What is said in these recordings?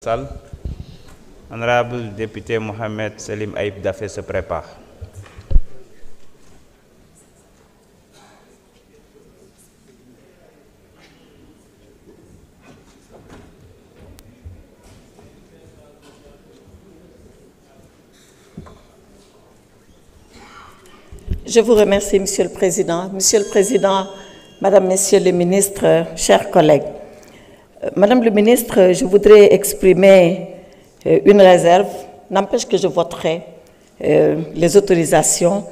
Salle. Honorable député Mohamed Selim Aïb Dafé se prépare. Je vous remercie, Monsieur le Président. Monsieur le Président, Madame, Messieurs les ministres, chers collègues. Madame le ministre, je voudrais exprimer une réserve. N'empêche que je voterai les autorisations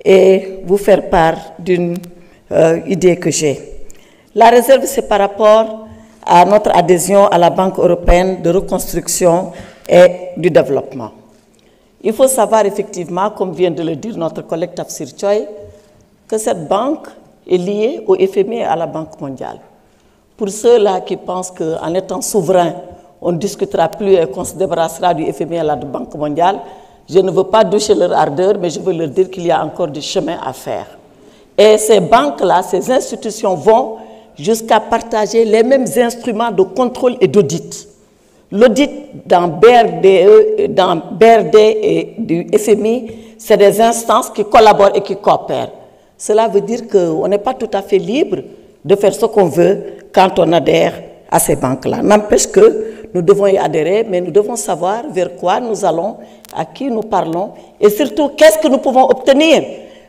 et vous faire part d'une idée que j'ai. La réserve, c'est par rapport à notre adhésion à la Banque européenne de reconstruction et du développement. Il faut savoir effectivement, comme vient de le dire notre collègue Tafsir Choy, que cette banque est liée au FMI et à la Banque mondiale. Pour ceux-là qui pensent qu'en étant souverain, on ne discutera plus et qu'on se débarrassera du FMI et de la Banque mondiale, je ne veux pas doucher leur ardeur, mais je veux leur dire qu'il y a encore du chemin à faire. Et ces banques-là, ces institutions vont jusqu'à partager les mêmes instruments de contrôle et d'audit. L'audit dans BRD et du FMI, c'est des instances qui collaborent et qui coopèrent. Cela veut dire qu'on n'est pas tout à fait libre de faire ce qu'on veut quand on adhère à ces banques-là. N'empêche que nous devons y adhérer, mais nous devons savoir vers quoi nous allons, à qui nous parlons, et surtout qu'est-ce que nous pouvons obtenir.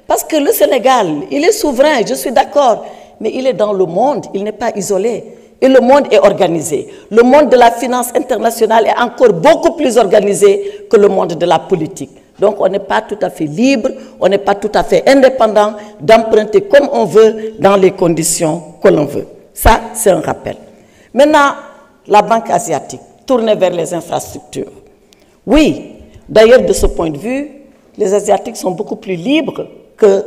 Parce que le Sénégal, il est souverain, je suis d'accord, mais il est dans le monde, il n'est pas isolé. Et le monde est organisé. Le monde de la finance internationale est encore beaucoup plus organisé que le monde de la politique. Donc on n'est pas tout à fait libre, on n'est pas tout à fait indépendant d'emprunter comme on veut dans les conditions que l'on veut. Ça, c'est un rappel. Maintenant, la Banque asiatique, tournée vers les infrastructures. Oui, d'ailleurs, de ce point de vue, les Asiatiques sont beaucoup plus libres que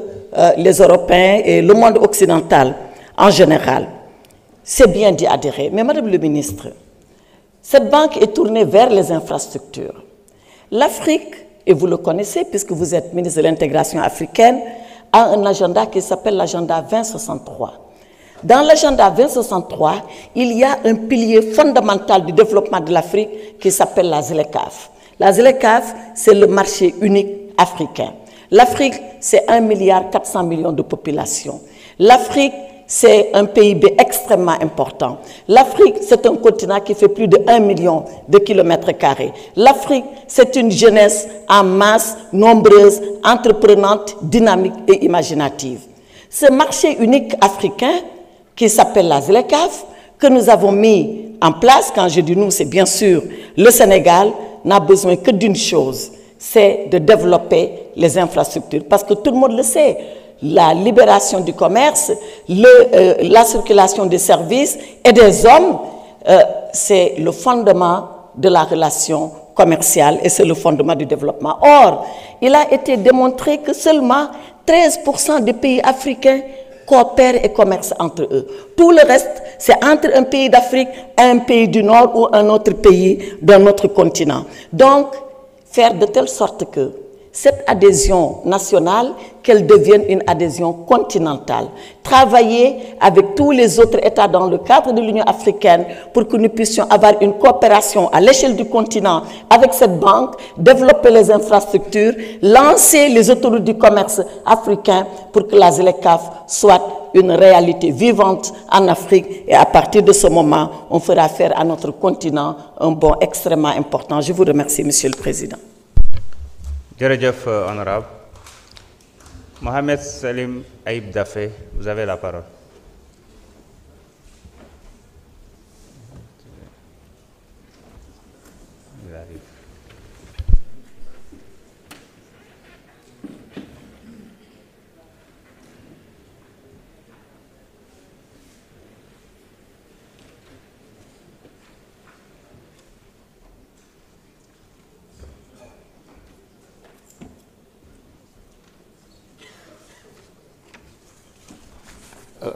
les Européens et le monde occidental en général. C'est bien d'y adhérer. Mais Madame le ministre, cette banque est tournée vers les infrastructures. L'Afrique, et vous le connaissez puisque vous êtes ministre de l'intégration africaine, a un agenda qui s'appelle l'agenda 2063. Dans l'agenda 2063, il y a un pilier fondamental du développement de l'Afrique qui s'appelle la ZLECAf. La ZLECAf, c'est le marché unique africain. L'Afrique, c'est 1,4 milliard de population. L'Afrique, c'est un PIB extrêmement important. L'Afrique, c'est un continent qui fait plus de 1 million de kilomètres carrés. L'Afrique, c'est une jeunesse en masse, nombreuse, entreprenante, dynamique et imaginative. Ce marché unique africain, qui s'appelle la ZLECAf, que nous avons mis en place, quand je dis nous, c'est bien sûr le Sénégal, n'a besoin que d'une chose, c'est de développer les infrastructures. Parce que tout le monde le sait, la libération du commerce, la circulation des services et des hommes, c'est le fondement de la relation commerciale et c'est le fondement du développement. Or, il a été démontré que seulement 13% des pays africains coopèrent et commercent entre eux. Tout le reste, c'est entre un pays d'Afrique et un pays du Nord ou un autre pays d'un autre continent. Donc, faire de telle sorte que cette adhésion nationale, qu'elle devienne une adhésion continentale. Travailler avec tous les autres États dans le cadre de l'Union africaine pour que nous puissions avoir une coopération à l'échelle du continent avec cette banque, développer les infrastructures, lancer les autoroutes du commerce africain pour que la ZLECAf soit une réalité vivante en Afrique. Et à partir de ce moment, on fera faire à notre continent un bond extrêmement important. Je vous remercie, Monsieur le Président. Jërëjëf, honorable. Mohamed Selim Aïb Dafé, vous avez la parole. Il arrive.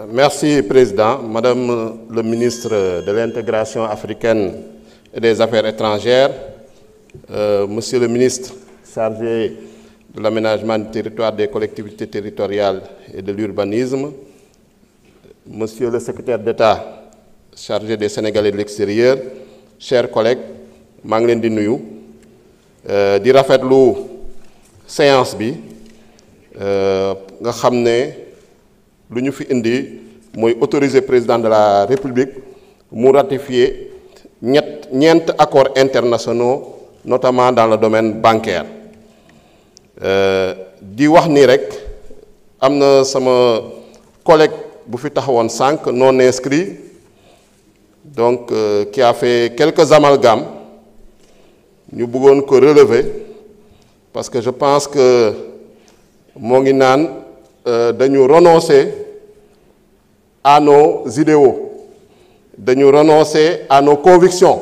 Merci, Président. Madame le ministre de l'Intégration africaine et des Affaires étrangères, Monsieur le ministre chargé de l'aménagement du territoire, des collectivités territoriales et de l'urbanisme, Monsieur le secrétaire d'État chargé des Sénégalais de l'extérieur, chers collègues, maa ngi leen di nuyu di rafetlu séance bi nga xam ne lu ñu fi indi mooy autoriser président de la République mu ratifier ñeent accords internationaux notamment dans le domaine bancaire di wax ni rek am na sama collègue bu fi taxawoon sànq non inscrit donc qui a fait quelques amalgames ñu bëggoon ko relever parce que je pense que moo ngi naan dañu renoncer à nos idéaux dañu renoncer à nos convictions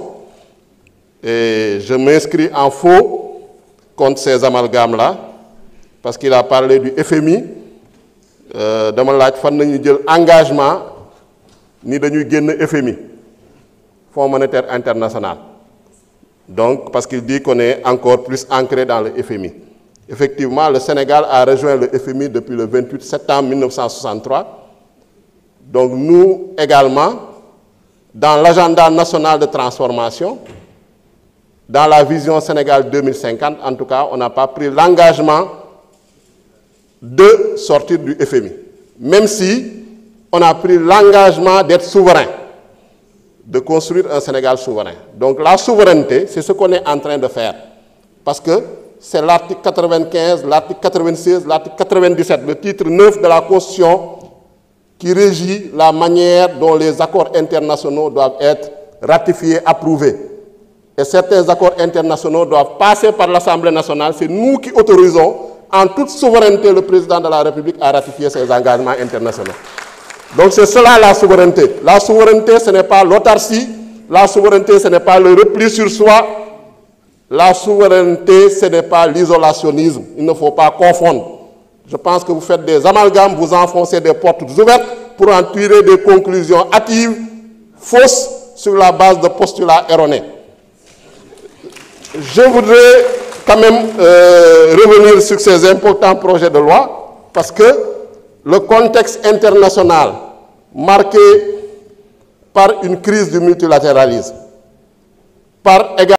et je m'inscris en faux contre ces amalgames-là parce qu'il a parlé du FMI dama laaj fan nañu jël engagement ni dañuy génn FMI Fonds monétaire international donc parce qu'il dit qu'on est encore plus ancré dans le FMI. Effectivement, le Sénégal a rejoint le FMI depuis le 28 septembre 1963. Donc nous également, dans l'agenda national de transformation, dans la vision Sénégal 2050, en tout cas, on n'a pas pris l'engagement de sortir du FMI. Même si on a pris l'engagement d'être souverain, de construire un Sénégal souverain. Donc la souveraineté, c'est ce qu'on est en train de faire. Parce que c'est l'article 95, l'article 96, l'article 97, le titre 9 de la Constitution qui régit la manière dont les accords internationaux doivent être ratifiés, approuvés. Et certains accords internationaux doivent passer par l'Assemblée nationale. C'est nous qui autorisons en toute souveraineté le président de la République à ratifier ces engagements internationaux. Donc c'est cela la souveraineté. La souveraineté, ce n'est pas l'autarcie. La souveraineté, ce n'est pas le repli sur soi. La souveraineté, ce n'est pas l'isolationnisme. Il ne faut pas confondre. Je pense que vous faites des amalgames, vous enfoncez des portes ouvertes pour en tirer des conclusions hâtives, fausses, sur la base de postulats erronés. Je voudrais quand même revenir sur ces importants projets de loi, parce que le contexte international marqué par une crise du multilatéralisme, par également